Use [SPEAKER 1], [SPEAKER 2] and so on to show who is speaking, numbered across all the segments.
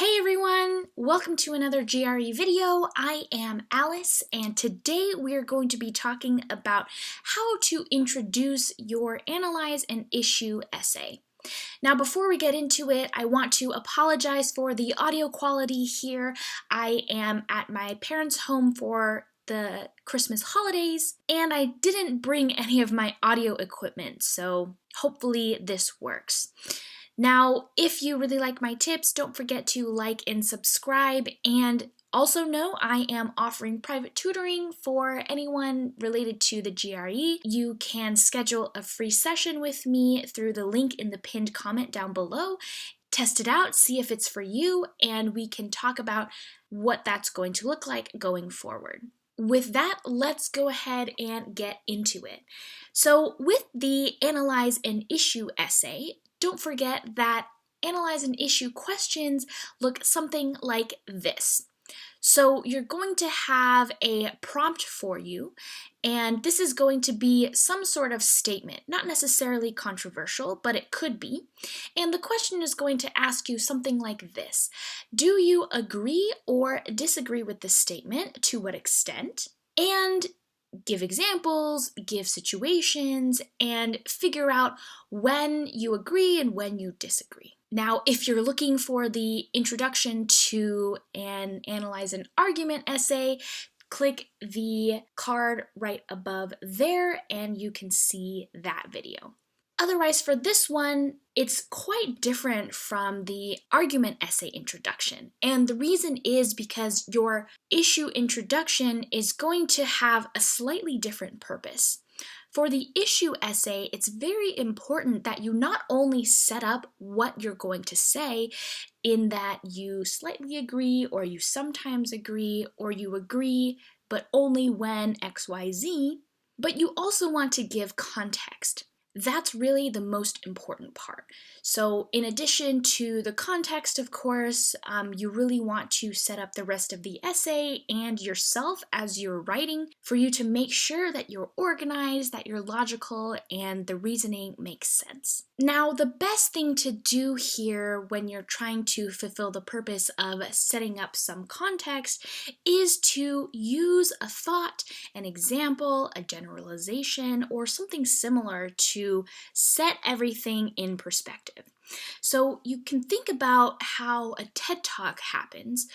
[SPEAKER 1] Hey everyone! Welcome to another GRE video. I am Alice, and today we are going to be talking about how to introduce your Analyze an Issue essay. Now, before we get into it, I want to apologize for the audio quality here. I am at my parents' home for the Christmas holidays, and I didn't bring any of my audio equipment, so hopefully this works. Now, if you really like my tips, don't forget to like and subscribe, and also know I am offering private tutoring for anyone related to the GRE. You can schedule a free session with me through the link in the pinned comment down below. Test it out, see if it's for you, and we can talk about what that's going to look like going forward. With that, let's go ahead and get into it. So with the Analyze an Issue essay, don't forget that Analyze an Issue questions look something like this. So you're going to have a prompt for you, and this is going to be some sort of statement, not necessarily controversial, but it could be. And the question is going to ask you something like this. Do you agree or disagree with this statement? To what extent? And give examples, give situations, and figure out when you agree and when you disagree. Now, if you're looking for the introduction to an Analyze an Argument essay, click the card right above there and you can see that video. Otherwise, for this one, it's quite different from the argument essay introduction. And the reason is because your issue introduction is going to have a slightly different purpose. For the issue essay, it's very important that you not only set up what you're going to say, in that you slightly agree, or you sometimes agree, or you agree, but only when XYZ, but you also want to give context. That's really the most important part. So in addition to the context, of course, you really want to set up the rest of the essay and yourself as you're writing for you to make sure that you're organized, that you're logical, and the reasoning makes sense. Now, the best thing to do here when you're trying to fulfill the purpose of setting up some context is to use a thought, an example, a generalization, or something similar to set everything in perspective. So you can think about how a TED Talk happens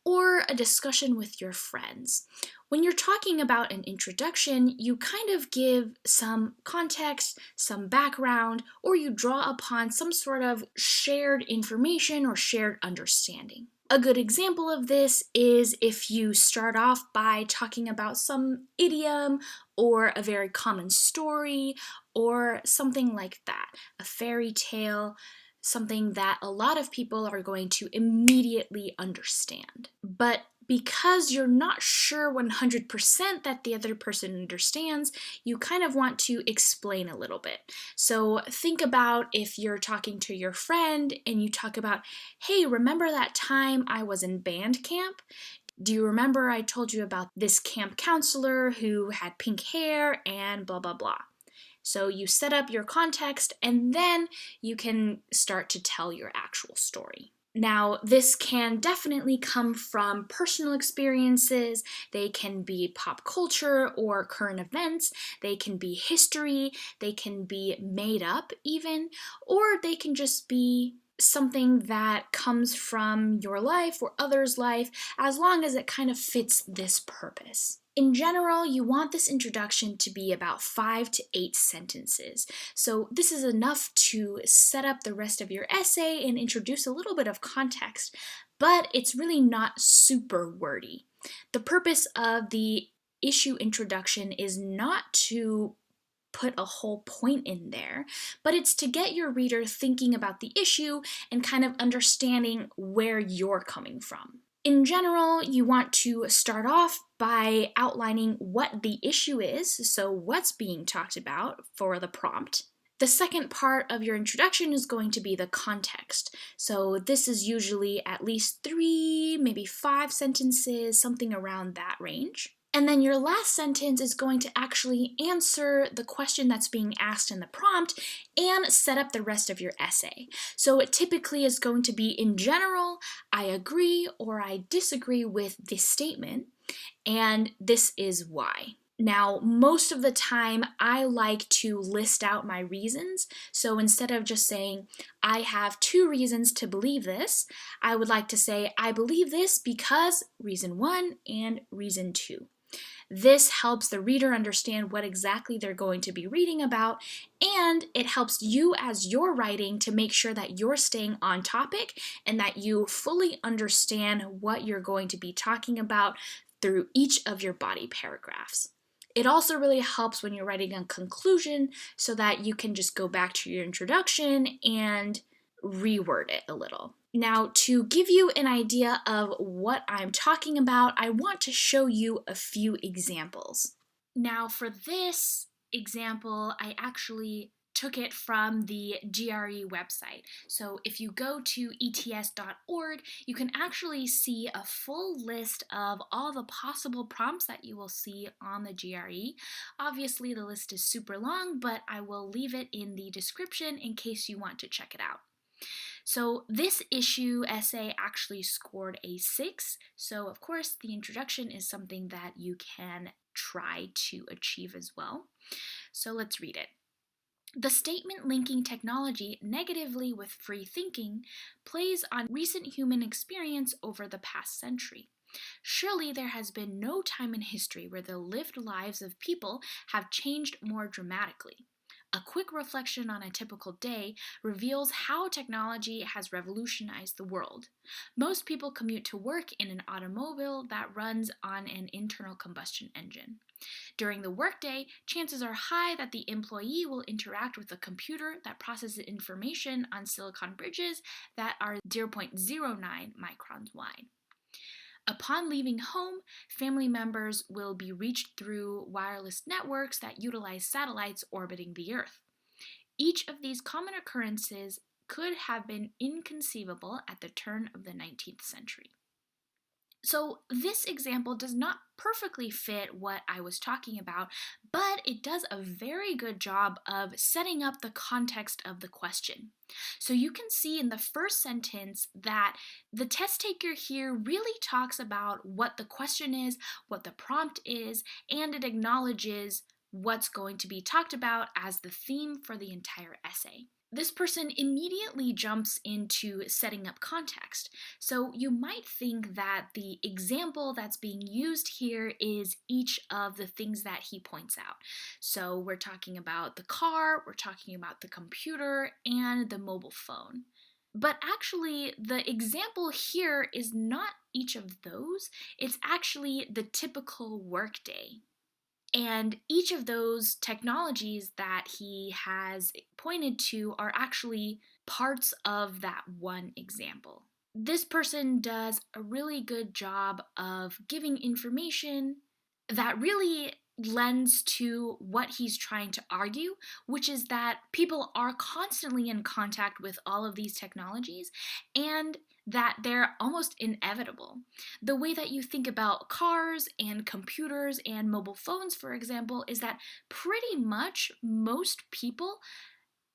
[SPEAKER 1] or a discussion with your friends. When you're talking about an introduction, you kind of give some context, some background, or you draw upon some sort of shared information or shared understanding. A good example of this is if you start off by talking about some idiom or a very common story or something like that, a fairy tale, something that a lot of people are going to immediately understand. But because you're not sure 100% that the other person understands, you kind of want to explain a little bit. So think about if you're talking to your friend and you talk about, hey, remember that time I was in band camp? Do you remember I told you about this camp counselor who had pink hair and blah, blah, blah. So you set up your context and then you can start to tell your actual story. Now, this can definitely come from personal experiences. They can be pop culture or current events. They can be history. They can be made up even, or they can just be something that comes from your life or others' life, as long as it kind of fits this purpose. In general, you want this introduction to be about 5 to 8 sentences. So this is enough to set up the rest of your essay and introduce a little bit of context, but it's really not super wordy. The purpose of the issue introduction is not to put a whole point in there, but it's to get your reader thinking about the issue and kind of understanding where you're coming from. In general, you want to start off by outlining what the issue is, so what's being talked about for the prompt. The second part of your introduction is going to be the context. So this is usually at least 3, maybe 5 sentences, something around that range. And then your last sentence is going to actually answer the question that's being asked in the prompt and set up the rest of your essay. So it typically is going to be, in general, I agree or I disagree with this statement, and this is why. Now, most of the time, I like to list out my reasons. So instead of just saying, I have 2 reasons to believe this, I would like to say, I believe this because reason 1 and reason 2. This helps the reader understand what exactly they're going to be reading about, and it helps you as you're writing to make sure that you're staying on topic and that you fully understand what you're going to be talking about through each of your body paragraphs. It also really helps when you're writing a conclusion so that you can just go back to your introduction and reword it a little. Now, to give you an idea of what I'm talking about, I want to show you a few examples. Now, for this example, I actually took it from the GRE website. So if you go to ets.org, you can actually see a full list of all the possible prompts that you will see on the GRE. Obviously, the list is super long, but I will leave it in the description in case you want to check it out. So this issue essay actually scored a 6. So of course the introduction is something that you can try to achieve as well. So let's read it. The statement linking technology negatively with free thinking plays on recent human experience over the past century. Surely there has been no time in history where the lived lives of people have changed more dramatically. A quick reflection on a typical day reveals how technology has revolutionized the world. Most people commute to work in an automobile that runs on an internal combustion engine. During the workday, chances are high that the employee will interact with a computer that processes information on silicon bridges that are 0.09 microns wide. Upon leaving home, family members will be reached through wireless networks that utilize satellites orbiting the Earth. Each of these common occurrences could have been inconceivable at the turn of the 19th century. So this example does not perfectly fit what I was talking about, but it does a very good job of setting up the context of the question. So you can see in the first sentence that the test taker here really talks about what the question is, what the prompt is, and it acknowledges what's going to be talked about as the theme for the entire essay. This person immediately jumps into setting up context. So you might think that the example that's being used here is each of the things that he points out. So we're talking about the car, we're talking about the computer, and the mobile phone. But actually, the example here is not each of those. It's actually the typical workday. And each of those technologies that he has pointed to are actually parts of that one example. This person does a really good job of giving information that really lends to what he's trying to argue, which is that people are constantly in contact with all of these technologies and that they're almost inevitable. The way that you think about cars and computers and mobile phones, for example, is that pretty much most people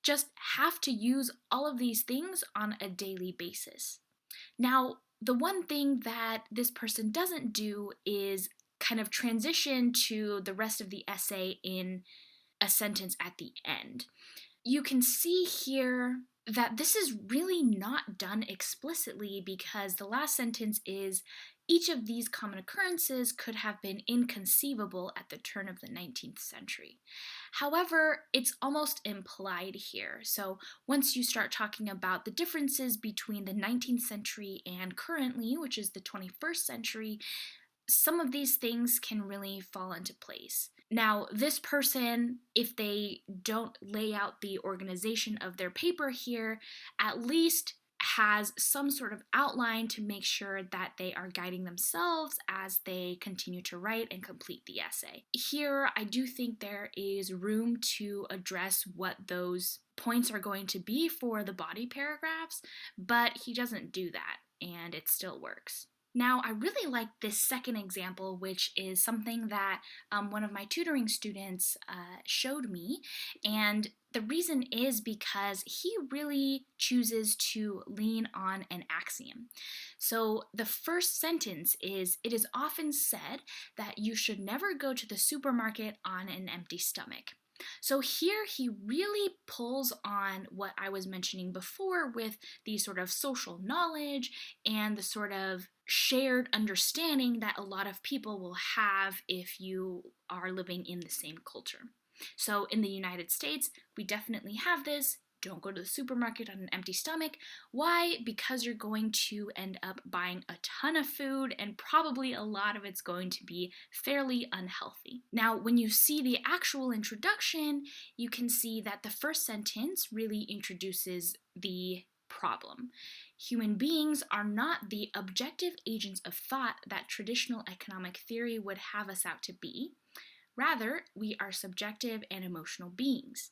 [SPEAKER 1] just have to use all of these things on a daily basis. Now, the one thing that this person doesn't do is kind of transition to the rest of the essay in a sentence at the end. You can see here that this is really not done explicitly because the last sentence is, each of these common occurrences could have been inconceivable at the turn of the 19th century. However, it's almost implied here. So once you start talking about the differences between the 19th century and currently, which is the 21st century, some of these things can really fall into place. Now, this person, if they don't lay out the organization of their paper here, at least has some sort of outline to make sure that they are guiding themselves as they continue to write and complete the essay. Here, I do think there is room to address what those points are going to be for the body paragraphs, but he doesn't do that, and it still works. Now, I really like this second example, which is something that one of my tutoring students showed me. And the reason is because he really chooses to lean on an axiom. So the first sentence is, "It is often said that you should never go to the supermarket on an empty stomach." So here he really pulls on what I was mentioning before with the sort of social knowledge and the sort of shared understanding that a lot of people will have if you are living in the same culture. So in the United States, we definitely have this. Don't go to the supermarket on an empty stomach. Why? Because you're going to end up buying a ton of food, and probably a lot of it's going to be fairly unhealthy. Now, when you see the actual introduction, you can see that the first sentence really introduces the problem. Human beings are not the objective agents of thought that traditional economic theory would have us out to be. Rather, we are subjective and emotional beings.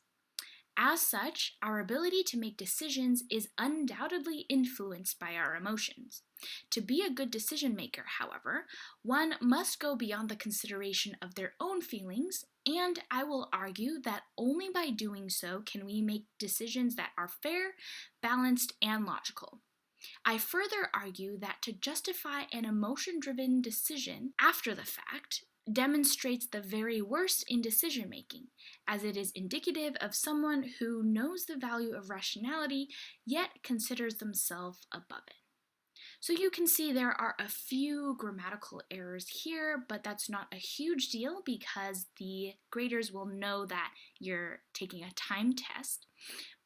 [SPEAKER 1] As such, our ability to make decisions is undoubtedly influenced by our emotions. To be a good decision maker, however, one must go beyond the consideration of their own feelings, and I will argue that only by doing so can we make decisions that are fair, balanced, and logical. I further argue that to justify an emotion-driven decision after the fact demonstrates the very worst in decision making, as it is indicative of someone who knows the value of rationality yet considers themselves above it. So you can see there are a few grammatical errors here, but that's not a huge deal because the graders will know that you're taking a time test.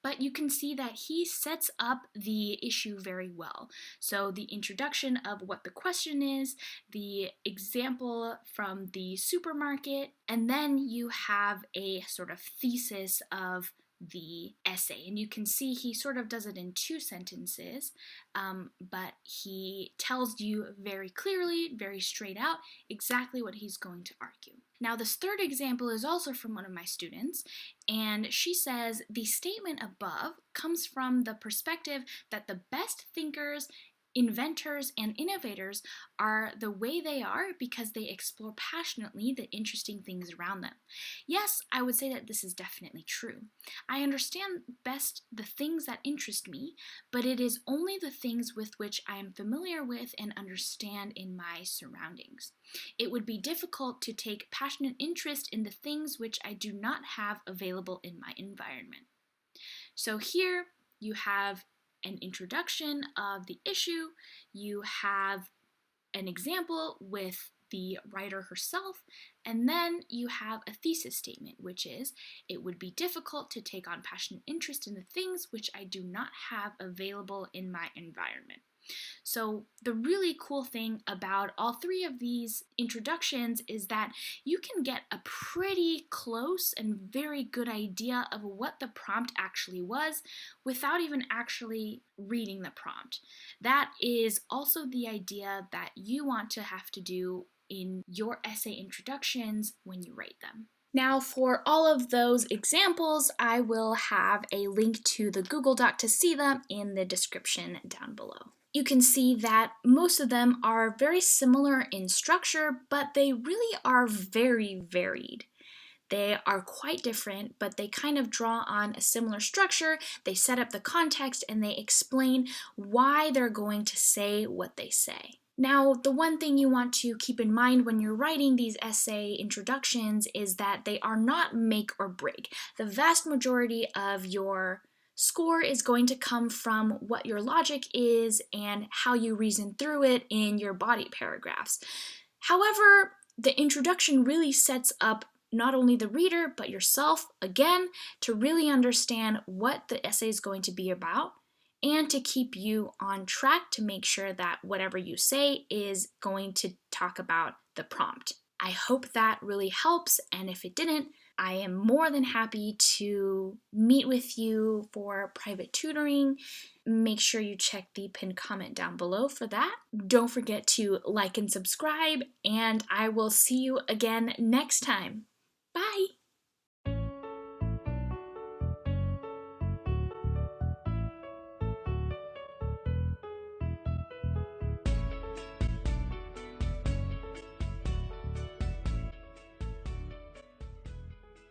[SPEAKER 1] But you can see that he sets up the issue very well. So the introduction of what the question is, the example from the supermarket, and then you have a sort of thesis of the essay. And you can see he sort of does it in two sentences, but he tells you very clearly, very straight out, exactly what he's going to argue. Now, this third example is also from one of my students, and she says, "The statement above comes from the perspective that the best thinkers, inventors, and innovators are the way they are because they explore passionately the interesting things around them." Yes, I would say that this is definitely true. I understand best the things that interest me, but it is only the things with which I am familiar with and understand in my surroundings. It would be difficult to take passionate interest in the things which I do not have available in my environment. So here you have an introduction of the issue, you have an example with the writer herself, and then you have a thesis statement, which is, "It would be difficult to take on passionate interest in the things which I do not have available in my environment." So the really cool thing about all three of these introductions is that you can get a pretty close and very good idea of what the prompt actually was without even actually reading the prompt. That is also the idea that you want to have to do in your essay introductions when you write them. Now, for all of those examples, I will have a link to the Google Doc to see them in the description down below. You can see that most of them are very similar in structure, but they really are very varied. They are quite different, but they kind of draw on a similar structure. They set up the context and they explain why they're going to say what they say. Now, the one thing you want to keep in mind when you're writing these essay introductions is that they are not make or break. The vast majority of your score is going to come from what your logic is and how you reason through it in your body paragraphs. However, the introduction really sets up not only the reader, but yourself, again, to really understand what the essay is going to be about and to keep you on track to make sure that whatever you say is going to talk about the prompt. I hope that really helps, and if it didn't, I am more than happy to meet with you for private tutoring. Make sure you check the pinned comment down below for that. Don't forget to like and subscribe, and I will see you again next time. Bye!